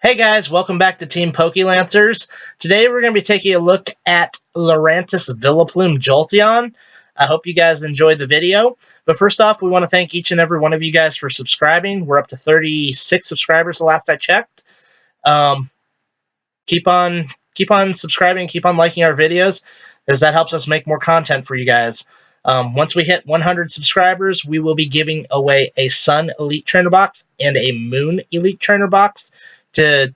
Hey guys, welcome back to Team PokeLancers. Today we're going to be taking a look at Lurantis Vileplume Jolteon. I hope you guys enjoyed the video. But first off, we want to thank each and every one of you guys for subscribing. We're up to 36 subscribers the last I checked. Keep on subscribing, keep on liking our videos, as that helps us make more content for you guys. Once we hit 100 subscribers, we will be giving away a Sun Elite Trainer Box and a Moon Elite Trainer Box to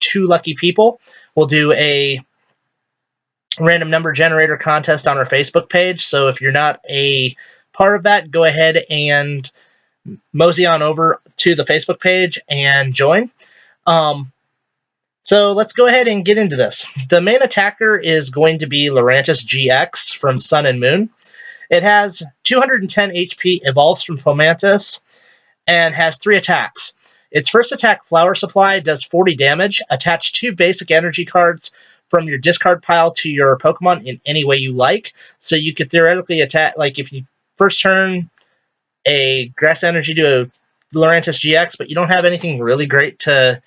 2 lucky people. We'll do a random number generator contest on our Facebook page, so if you're not a part of that, go ahead and mosey on over to the Facebook page and join. So let's go ahead and get into this. The main attacker is going to be Lurantis-GX from Sun and Moon. It has 210 HP, evolves from Fomantis, and has 3 attacks. Its first attack, Flower Supply, does 40 damage. Attach 2 basic energy cards from your discard pile to your Pokemon in any way you like. So you could theoretically attack, like if you first turn a Grass Energy to a Lurantis-GX, but you don't have anything really great to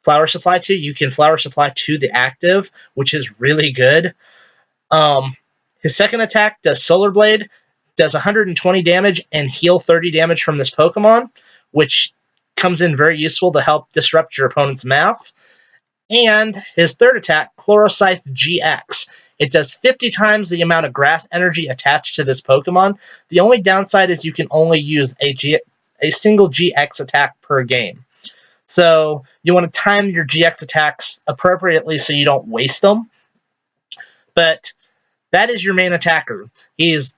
Flower Supply to, you can Flower Supply to the active, which is really good. His second attack does Solar Blade, does 120 damage and heal 30 damage from this Pokemon, which comes in very useful to help disrupt your opponent's math. And his third attack, Chloroscythe-GX. It does 50 times the amount of grass energy attached to this Pokemon. The only downside is you can only use a single GX attack per game. So you want to time your GX attacks appropriately so you don't waste them. But that is your main attacker. He's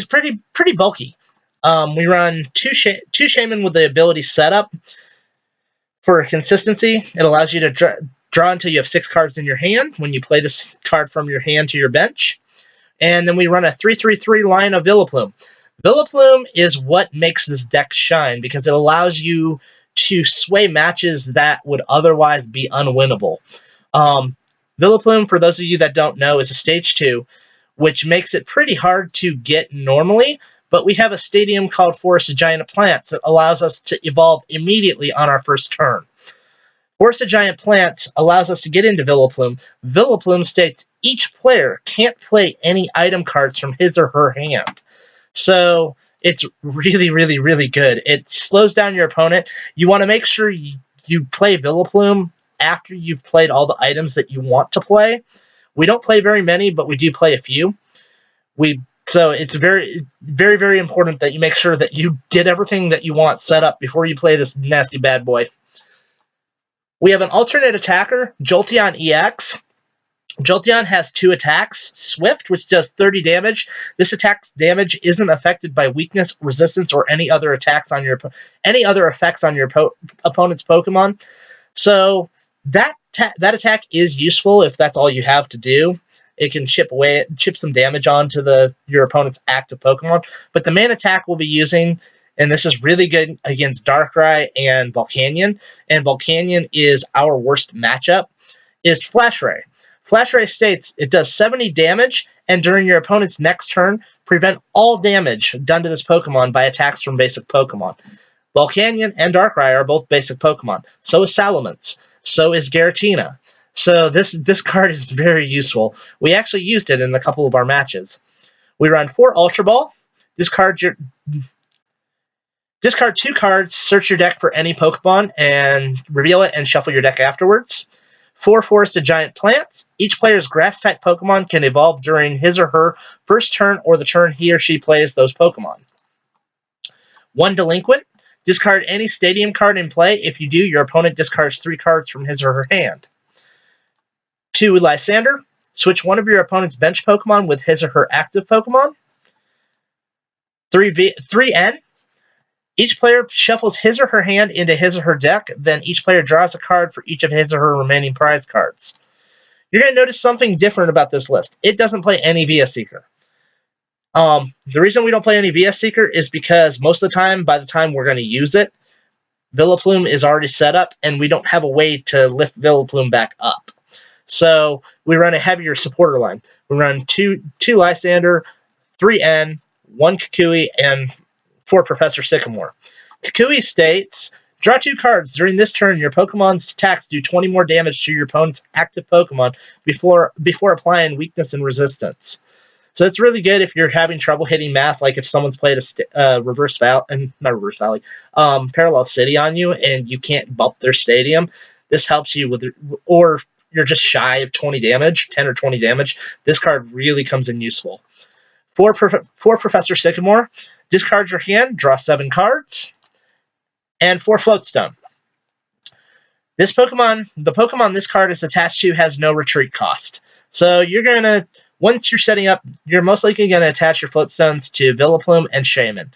pretty bulky. We run two Shaymin with the ability setup for consistency. It allows you to draw until you have 6 cards in your hand when you play this card from your hand to your bench. And then we run a 3-3-3 line of Vileplume. Vileplume is what makes this deck shine because it allows you to sway matches that would otherwise be unwinnable. Vileplume, for those of you that don't know, is a Stage 2, which makes it pretty hard to get normally, but we have a stadium called Forest of Giant Plants that allows us to evolve immediately on our first turn. Forest of Giant Plants allows us to get into Vileplume. Vileplume states each player can't play any item cards from his or her hand. So it's really, really, really good. It slows down your opponent. You want to make sure you play Vileplume after you've played all the items that you want to play. We don't play very many, but we do play a few. So it's very, very, very important that you make sure that you get everything that you want set up before you play this nasty bad boy. We have an alternate attacker, Jolteon-EX. Jolteon has 2 attacks. Swift, which does 30 damage. This attack's damage isn't affected by weakness, resistance, or any other effects on your opponent's Pokemon. So that attack is useful if that's all you have to do. It can chip some damage onto your opponent's active Pokemon. But the main attack we'll be using, and this is really good against Darkrai and Volcanion, and Volcanion is our worst matchup, is Flash Ray. Flash Ray states it does 70 damage, and during your opponent's next turn, prevent all damage done to this Pokemon by attacks from basic Pokemon. Volcanion and Darkrai are both basic Pokemon. So is Salamence. So is Giratina. So this card is very useful. We actually used it in a couple of our matches. We run 4 Ultra Ball. Discard 2 cards, search your deck for any Pokemon, and reveal it and shuffle your deck afterwards. 4 Forest of Giant Plants. Each player's Grass-type Pokemon can evolve during his or her first turn or the turn he or she plays those Pokemon. 1 Delinquent. Discard any stadium card in play. If you do, your opponent discards 3 cards from his or her hand. 2 Lysandre. Switch one of your opponent's bench Pokemon with his or her active Pokemon. 3 N. Each player shuffles his or her hand into his or her deck, then each player draws a card for each of his or her remaining prize cards. You're going to notice something different about this list. It doesn't play any VS Seeker. The reason we don't play any VS Seeker is because most of the time, by the time we're going to use it, Vileplume is already set up, and we don't have a way to lift Vileplume back up. So we run a heavier supporter line. We run 2 Lysandre, 3 N, 1 Kukui, and 4 Professor Sycamore. Kukui states Draw 2 cards. During this turn, your Pokemon's attacks do 20 more damage to your opponent's active Pokemon before applying weakness and resistance. So it's really good if you're having trouble hitting math, like if someone's played a parallel city on you and you can't bump their stadium. This helps you with, or you're just shy of 20 damage, 10 or 20 damage. This card really comes in useful. For Professor Sycamore, discard your hand, draw 7 cards. And 4 Float Stone. The Pokemon this card is attached to has no retreat cost. So once you're setting up, you're most likely going to attach your Float Stones to Vileplume and Shaymin.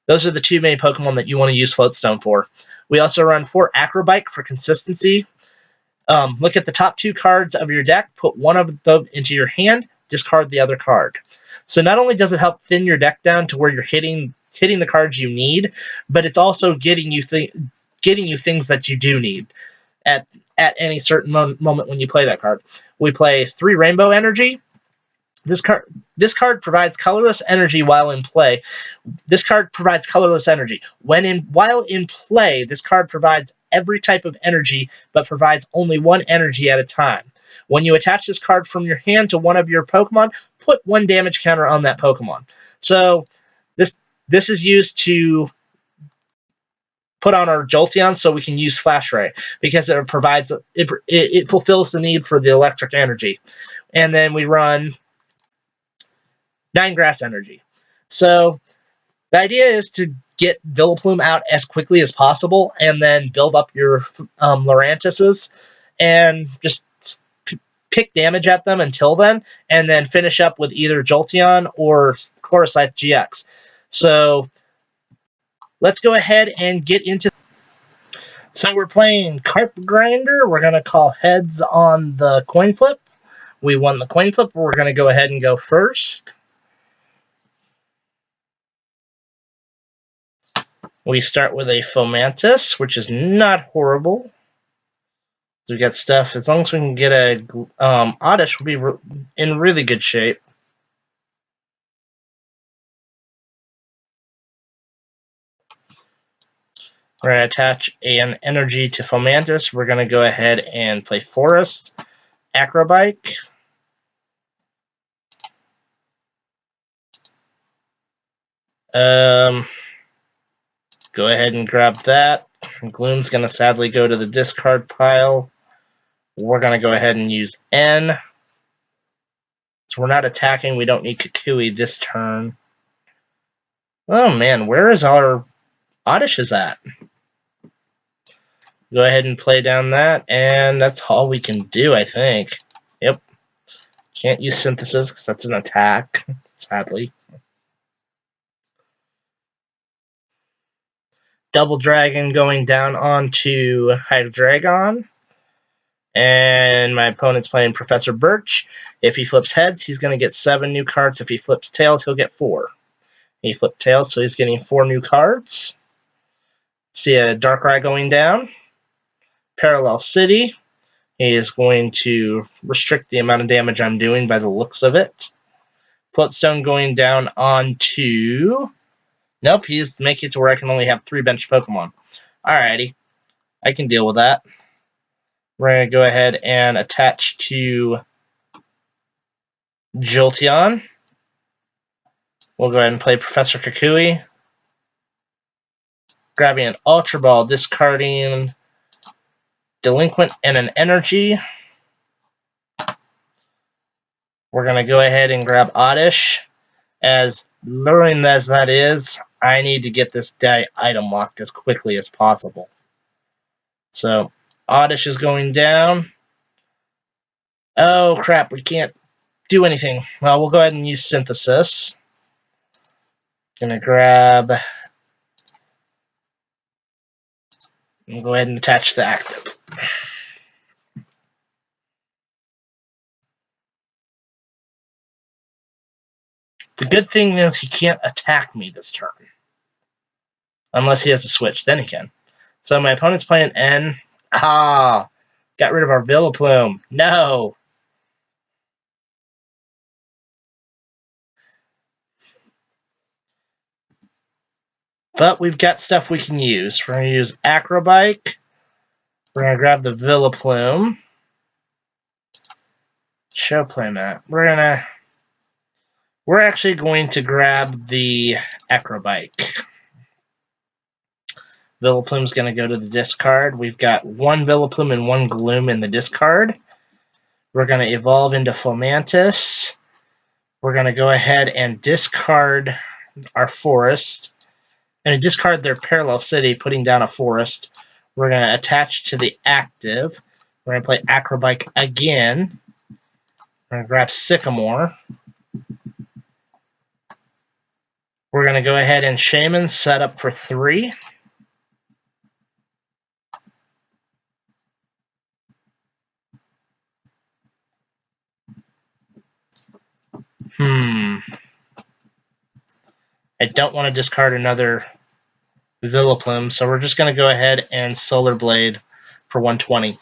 Those are the 2 main Pokemon that you want to use Float Stone for. We also run 4 Acro Bike for consistency. Look at the top 2 cards of your deck, put one of them into your hand, discard the other card. So not only does it help thin your deck down to where you're hitting the cards you need, but it's also getting you things that you do need at any certain moment when you play that card. We play 3 Rainbow Energy. This card provides colorless energy while in play. This card provides colorless energy. While in play, this card provides every type of energy, but provides only 1 energy at a time. When you attach this card from your hand to one of your Pokemon, put 1 damage counter on that Pokemon. So this is used to put on our Jolteon so we can use Flash Ray, because it fulfills the need for the electric energy. And then we run 9 Grass Energy. So the idea is to get Vileplume out as quickly as possible and then build up your Lurantises and just pick damage at them until then, and then finish up with either Jolteon or Lurantis-GX. So let's go ahead and get into. So we're playing Carp Grinder. We're going to call heads on the coin flip. We won the coin flip. We're going to go ahead and go first. We start with a Fomantis, which is not horrible. So we got stuff. As long as we can get a Oddish, we'll be in really good shape. We're going to attach an energy to Fomantis. We're going to go ahead and play Forest, Acro Bike. Go ahead and grab that. Gloom's going to sadly go to the discard pile. We're going to go ahead and use N. So we're not attacking. We don't need Kukui this turn. Oh man, where is our Oddishes at? Go ahead and play down that, and that's all we can do, I think. Yep. Can't use Synthesis because that's an attack, sadly. Double Dragon going down onto Hydreigon. And my opponent's playing Professor Birch. If he flips heads, he's going to get 7 new cards. If he flips tails, he'll get 4. He flipped tails, so he's getting 4 new cards. See a Darkrai going down. Parallel City. He is going to restrict the amount of damage I'm doing by the looks of it. Float Stone going down onto. Nope, he's making it to where I can only have 3 bench Pokemon. Alrighty. I can deal with that. We're going to go ahead and attach to Jolteon. We'll go ahead and play Professor Kukui. Grabbing an Ultra Ball, discarding Delinquent and an Energy. We're going to go ahead and grab Oddish. As luring as that is, I need to get this guy item locked as quickly as possible. So, Oddish is going down. Oh crap, we can't do anything. Well, we'll go ahead and use Synthesis. Gonna grab. We'll go ahead and attach the active. The good thing is he can't attack me this turn. Unless he has a switch, then he can. So my opponent's playing N. Ah! Got rid of our Vileplume. No! But we've got stuff we can use. We're going to use Acro Bike. We're going to grab the Vileplume. Show playmat. We're actually going to grab the Acro Bike. Vileplume's going to go to the discard. We've got one Vileplume and one Gloom in the discard. We're going to evolve into Fomantis. We're going to go ahead and discard our forest. And discard their parallel city, putting down a forest. We're going to attach to the active. We're going to play Acro Bike again. We're going to grab Sycamore. We're going to go ahead and Shaymin set up for 3. I don't want to discard another Vileplume, so we're just going to go ahead and Solar Blade for 120.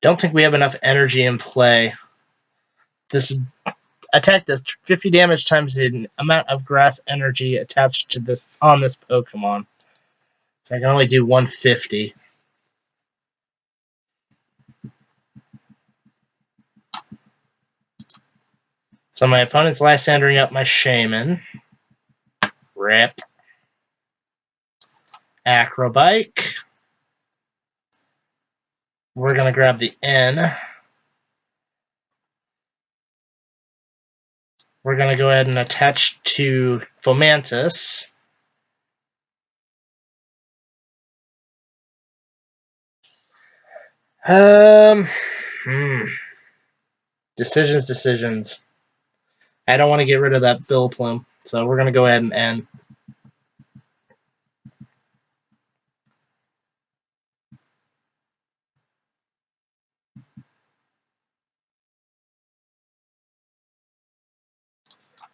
Don't think we have enough energy in play. This attack does 50 damage times the amount of grass energy attached to this on this Pokemon. So I can only do 150. So my opponent's Lysandring up my Shaymin. Rip. Acro Bike. We're going to grab the N. We're going to go ahead and attach to Fomantis. Decisions. I don't want to get rid of that Vileplume, so we're going to go ahead and end.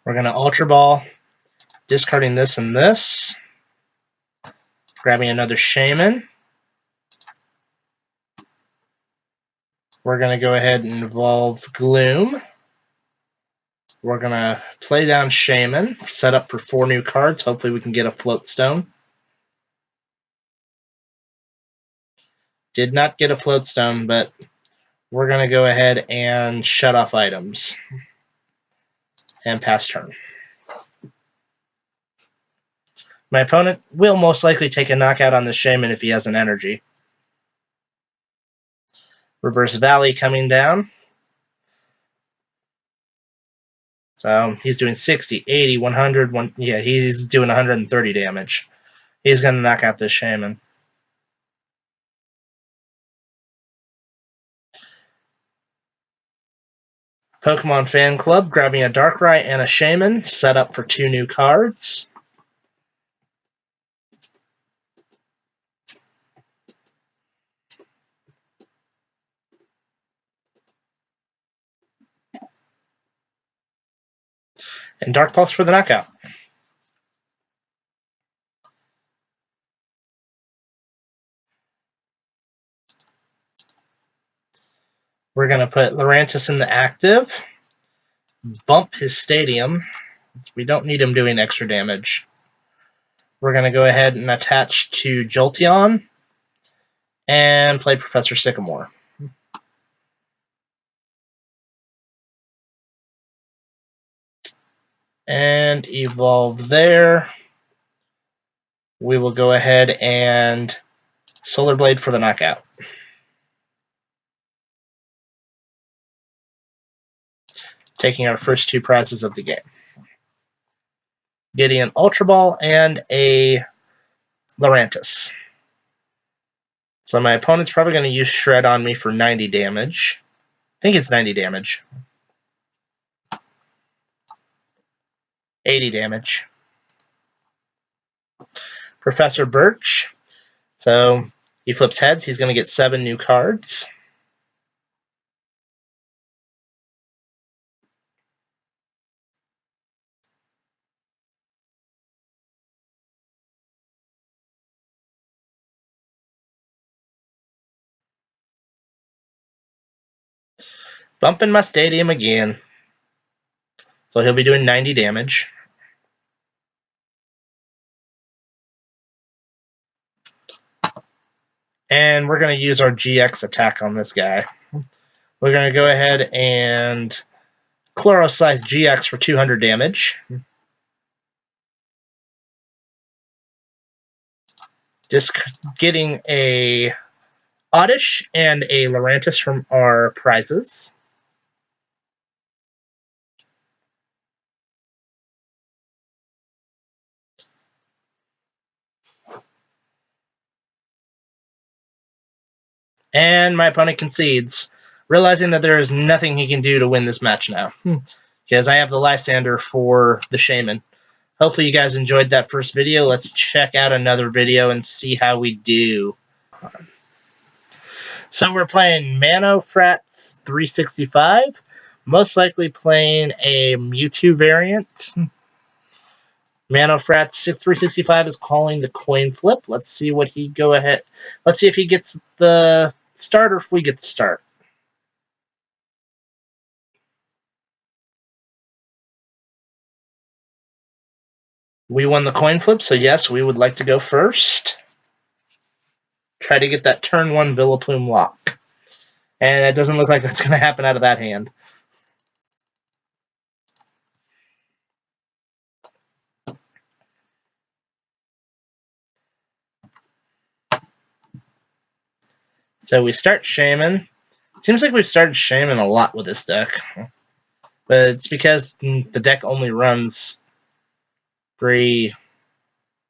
We're going to Ultra Ball, discarding this and this. Grabbing another Shaymin. We're going to go ahead and evolve Gloom. We're going to play down Shaymin, set up for 4 new cards. Hopefully we can get a Float Stone. Did not get a Float Stone, but we're going to go ahead and shut off items. And pass turn. My opponent will most likely take a knockout on the Shaymin if he has an energy. Reverse Valley coming down. So he's doing 60, 80, 100, yeah, he's doing 130 damage. He's going to knock out this Shaymin. Pokemon Fan Club, grabbing a Darkrai and a Shaymin, set up for 2 new cards. And Dark Pulse for the knockout. We're going to put Lurantis in the active. Bump his Stadium. We don't need him doing extra damage. We're going to go ahead and attach to Jolteon. And play Professor Sycamore. And evolve there. We will go ahead and Solar Blade for the knockout. Taking our first 2 prizes of the game. Getting an Ultra Ball and a Lurantis. So my opponent's probably going to use Shred on me for 90 damage. I think it's 90 damage. 80 damage. Professor Birch. So he flips heads. He's going to get 7 new cards. Bumping my stadium again. So he'll be doing 90 damage. And we're going to use our GX attack on this guy. We're going to go ahead and Chloroscythe GX for 200 damage. Just getting a Oddish and a Lurantis from our prizes. And my opponent concedes, realizing that there is nothing he can do to win this match now. Because I have the Lysandre for the Shaymin. Hopefully you guys enjoyed that first video. Let's check out another video and see how we do. So we're playing Manofrats 365. Most likely playing a Mewtwo variant. Manofrats 365 is calling the coin flip. Let's see what he go ahead. Let's see if he gets the start or if we get the start. We won the coin flip, so yes, we would like to go first. Try to get that turn 1 Vileplume lock. And it doesn't look like that's going to happen out of that hand. So we start Shaymin. Seems like we've started Shaymin a lot with this deck. But it's because the deck only runs 3,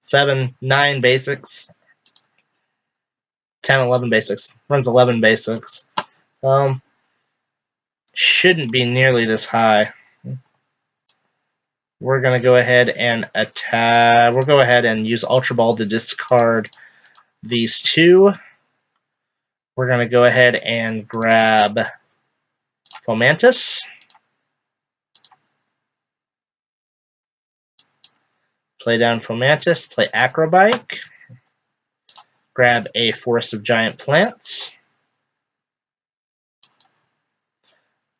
7, 9 basics. 10, 11 basics. Runs 11 basics. Shouldn't be nearly this high. We're going to go ahead and attack. We'll go ahead and use Ultra Ball to discard these two. We're going to go ahead and grab Fomantis. Play down Fomantis, play Acro Bike. Grab a Forest of Giant Plants.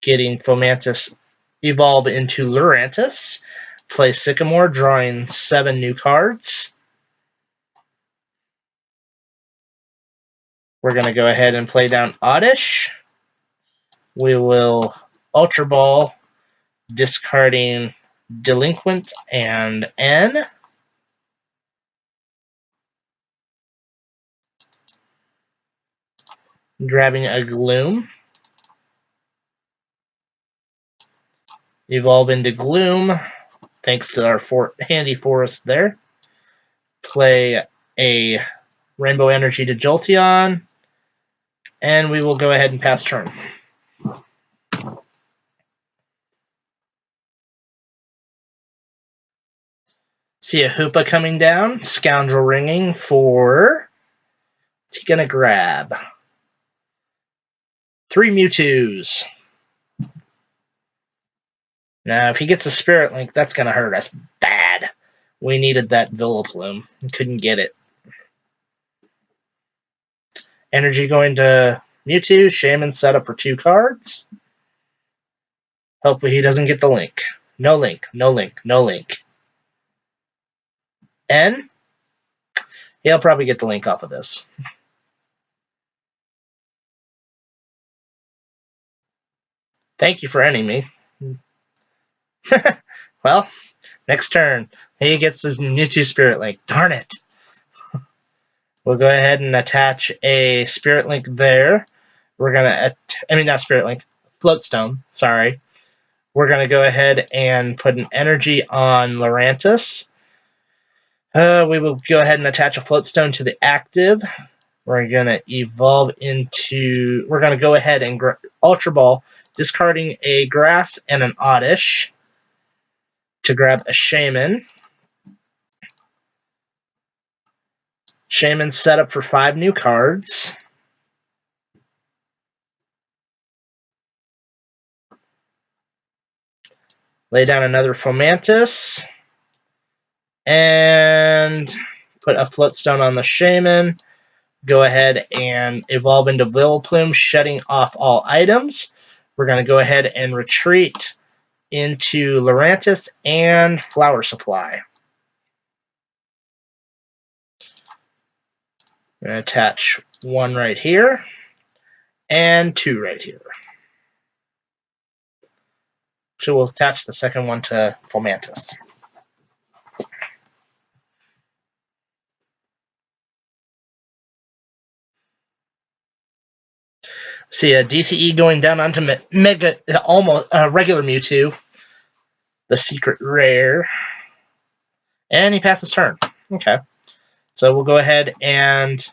Getting Fomantis evolve into Lurantis. Play Sycamore, drawing 7 new cards. We're going to go ahead and play down Oddish. We will Ultra Ball, discarding Delinquent and N. Grabbing a Gloom. Evolve into Gloom, thanks to our handy forest there. Play a Rainbow Energy to Jolteon, and we will go ahead and pass turn. See a Hoopa coming down, Scoundrel ringing for... What's he going to grab? 3 Mewtwo's. Now, if he gets a Spirit Link, that's going to hurt us bad. We needed that Vileplume. Couldn't get it. Energy going to Mewtwo. Shaymin set up for 2 cards. Hopefully he doesn't get the link. No link, no link, no link. N? He'll probably get the link off of this. Thank you for ending me. Well, next turn. He gets the Mewtwo Spirit Link. Darn it. We'll go ahead and attach a Spirit Link there. We're going to... not Spirit Link. Float Stone. Sorry. We're going to go ahead and put an energy on Lurantis. We will go ahead and attach a Float Stone to the active. We're going to evolve into... We're going to go ahead and Ultra Ball, discarding a Grass and an Oddish to grab a Shaymin. Shaymin set up for 5 new cards. Lay down another Fomantis. And put a Float Stone on the Shaymin. Go ahead and evolve into Vileplume, shutting off all items. We're going to go ahead and retreat into Lurantis and Flower Supply. I'm going to attach one right here and two right here. So we'll attach the second one to Fomantis. See a DCE going down onto Mega, almost regular Mewtwo, the secret rare, and he passes turn. Okay, so we'll go ahead and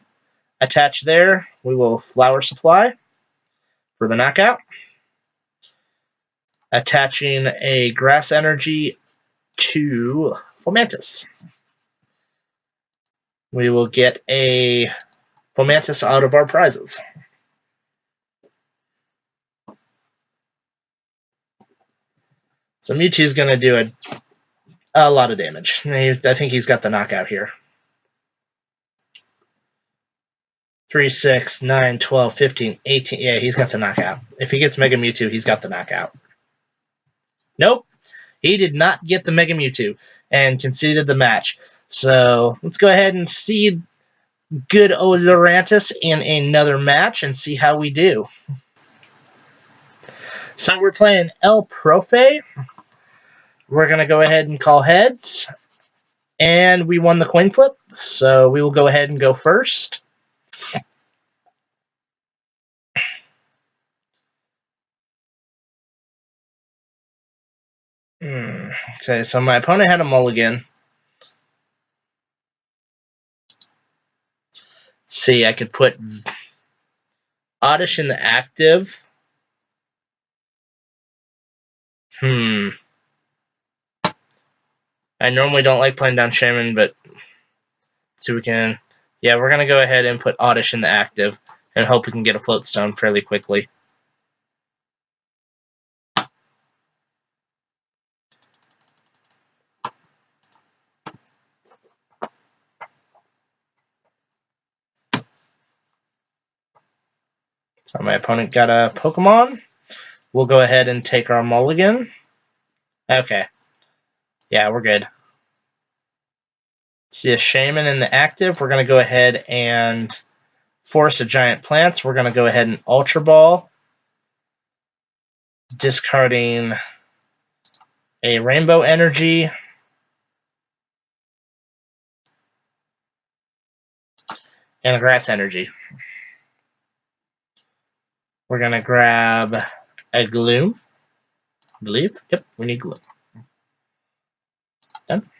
attach there. We will Flower Supply for the knockout, attaching a Grass Energy to Fomantis. We will get a Fomantis out of our prizes. So Mewtwo's going to do a lot of damage. I think he's got the knockout here. 3, 6, 9, 12, 15, 18. Yeah, he's got the knockout. If he gets Mega Mewtwo, he's got the knockout. Nope. He did not get the Mega Mewtwo and conceded the match. So let's go ahead and see good old Lurantis in another match and see how we do. So we're playing El Profe. We're going to go ahead and call heads. And we won the coin flip, so we will go ahead and go first. Okay, so my opponent had a mulligan. Let's see, I could put Oddish in the active. I normally don't like playing down Shaymin, but so we can... Yeah, we're going to go ahead and put Oddish in the active and hope we can get a Float Stone fairly quickly. So my opponent got a Pokemon. We'll go ahead and take our mulligan. Okay. Yeah, we're good. See a Shaymin in the active. We're going to go ahead and force a Giant Plants. We're going to go ahead and Ultra Ball, discarding a Rainbow Energy, and a Grass Energy. We're going to grab a Gloom, I believe. Yep, we need Gloom. Done.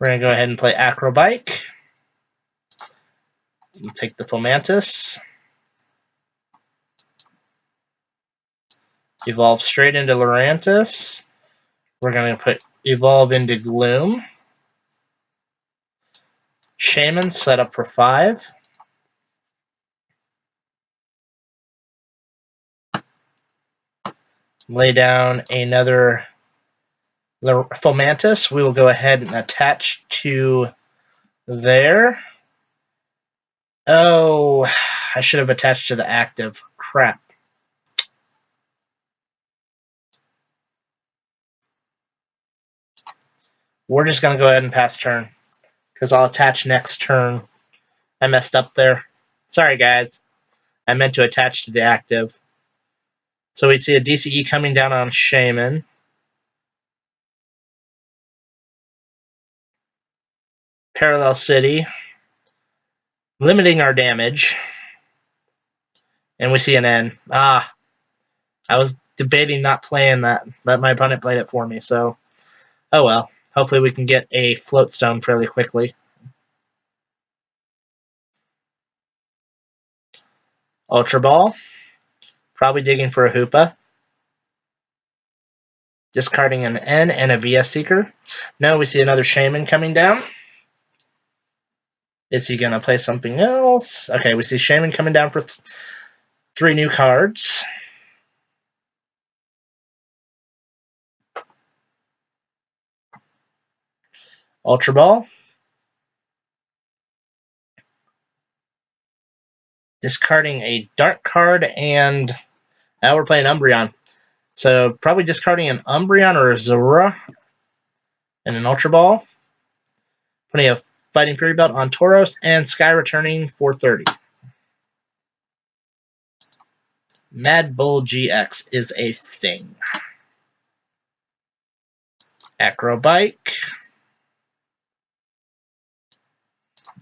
We're going to go ahead and play Acro Bike. We'll take the Fomantis. Evolve straight into Lurantis. We're going to put Evolve into Gloom. Shaymin set up for 5. Lay down another Fomantis. We will go ahead and attach to there. Oh, I should have attached to the active. Crap. We're just going to go ahead and pass turn, because I'll attach next turn. I messed up there. Sorry, guys. I meant to attach to the active. So we see a DCE coming down on Shaymin. Parallel City. Limiting our damage. And we see an N. I was debating not playing that, but my opponent played it for me, so oh well. Hopefully we can get a Float Stone fairly quickly. Ultra Ball. Probably digging for a Hoopa. Discarding an N and a VS Seeker. No, we see another Shaymin coming down. Is he going to play something else? Okay, we see Shaymin coming down for 3 new cards. Ultra Ball. discarding a Dark card, and now we're playing Umbreon. So probably discarding an Umbreon or a Zorua and an Ultra Ball. Putting a Fighting Fury Belt on Tauros, and Sky returning for 30. Mad Bull GX is a thing. Acro Bike.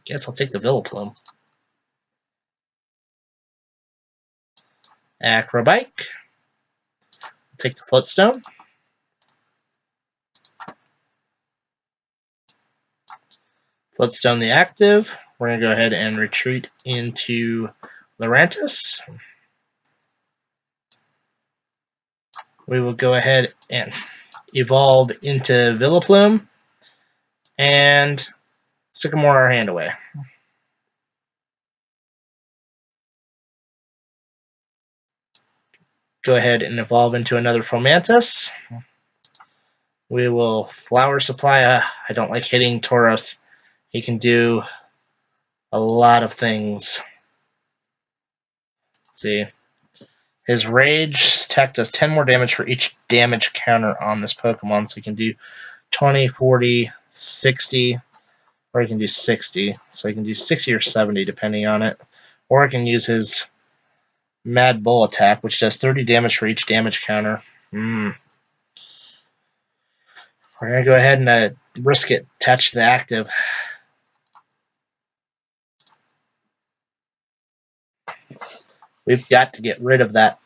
Guess I'll take the Vileplume. Acro Bike. Take the Float Stone. Float Stone the active. We're going to go ahead and retreat into Lurantis. We will go ahead and evolve into Vileplume and Sycamore our hand away. Go ahead and evolve into another Fomantis. We will Flower Supply. I don't like hitting Tauros. He can do a lot of things. Let's see. His Rage attack does 10 more damage for each damage counter on this Pokemon. So he can do 20, 40, 60, or he can do 60. So he can do 60 or 70 depending on it. Or I can use his Mad Bull attack, which does 30 damage for each damage counter. We're going to go ahead and risk it. Attach the active. We've got to get rid of that.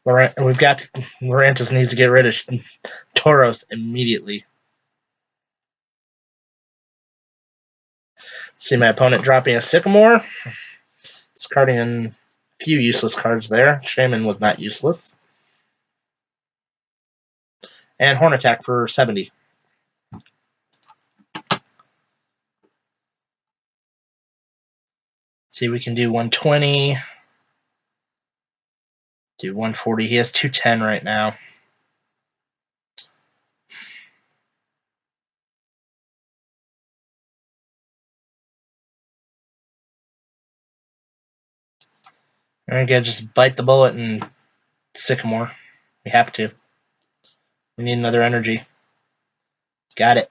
Lurantis needs to get rid of Tauros immediately. See my opponent dropping a Sycamore. Discarding a few useless cards there. Shaymin was not useless. And Horn Attack for 70. See, we can do 120. Do 140. He has 210 right now. We're going to just bite the bullet and Sycamore. We have to. We need another energy. Got it.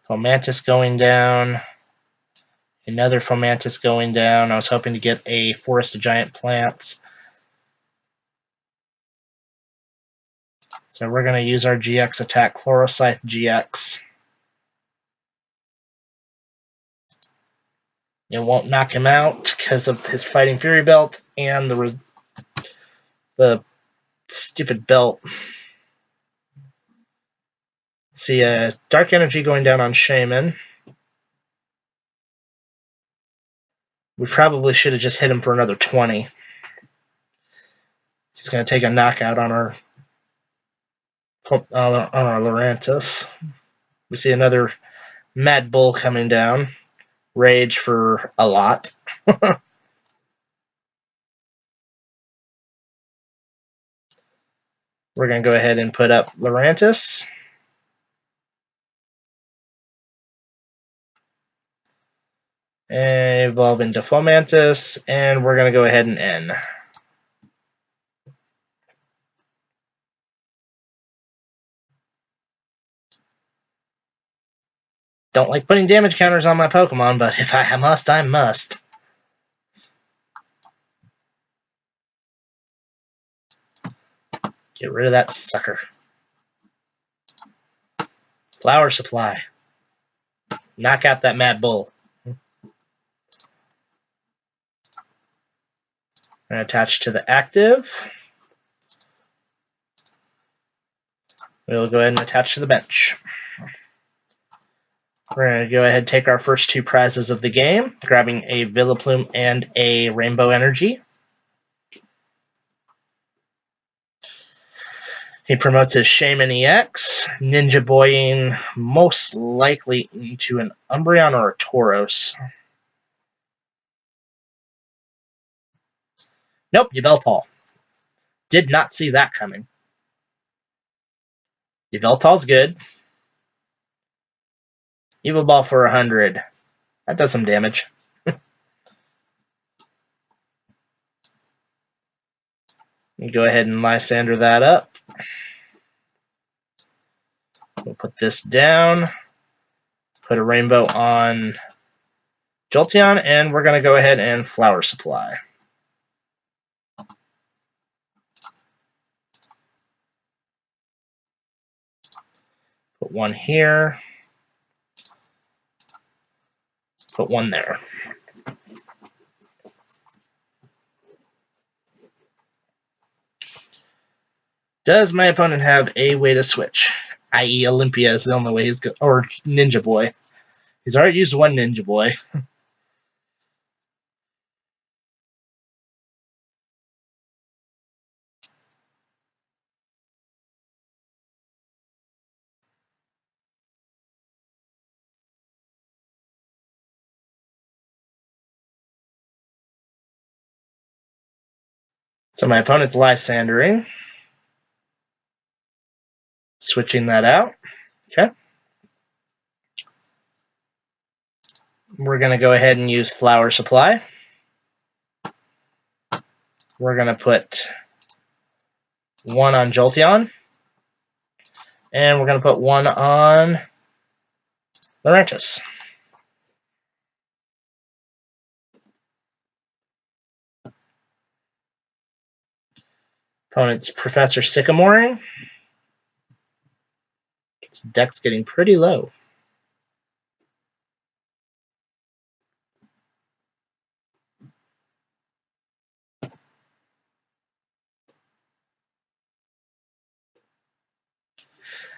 Fomantis going down. Another Fomantis going down. I was hoping to get a Forest of Giant Plants. So we're going to use our GX attack, Chloroscythe GX. It won't knock him out because of his Fighting Fury Belt and the stupid belt. See a Dark Energy going down on Shaymin. We probably should have just hit him for another 20. He's going to take a knockout on our Lurantis. We see another Mad Bull coming down. Rage for a lot. We're going to go ahead and put up Lurantis. And evolve into Fomantis, and we're going to go ahead and end. Don't like putting damage counters on my Pokemon, but if I must, I must. Get rid of that sucker. Flower Supply. Knock out that Mad Bull. And attach to the active. We'll go ahead and attach to the bench. We're going to go ahead and take our first two prizes of the game, grabbing a Vileplume and a Rainbow Energy. He promotes his Shaymin-EX, Ninja Boying most likely into an Umbreon or a Tauros. Nope, Yveltal. Did not see that coming. Yveltal's good. Evil Ball for 100. That does some damage. Go ahead and Lysandre that up. We'll put this down. Put a rainbow on Jolteon, and we're going to go ahead and Flower Supply. Put one here. Put one there. Does my opponent have a way to switch? I.e. Olympia is the only way he's going, or Ninja Boy. He's already used one Ninja Boy. So my opponent's Lysandering. Switching that out. Okay. We're going to go ahead and use Flower Supply. We're going to put one on Jolteon. And we're going to put one on Lurantis. Opponent's Professor Sycamore. His deck's getting pretty low.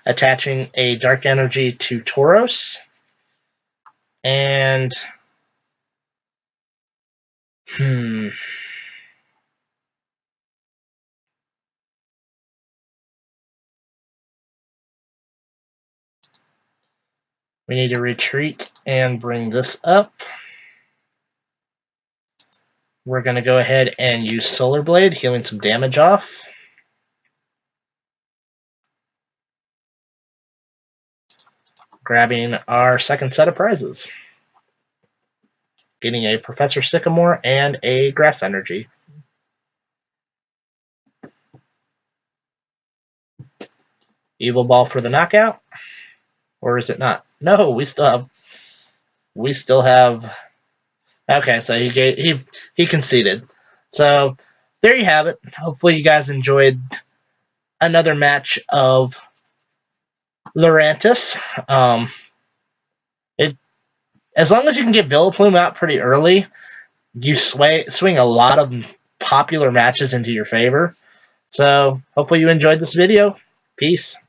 Attaching a Dark Energy to Tauros. And we need to retreat and bring this up. We're going to go ahead and use Solar Blade, healing some damage off. Grabbing our second set of prizes. Getting a Professor Sycamore and a Grass Energy. Evil Ball for the knockout. Or is it not? No, we still have. Okay, so he conceded. So there you have it. Hopefully you guys enjoyed another match of Lurantis. As long as you can get Vileplume out pretty early, you swing a lot of popular matches into your favor. So hopefully you enjoyed this video. Peace.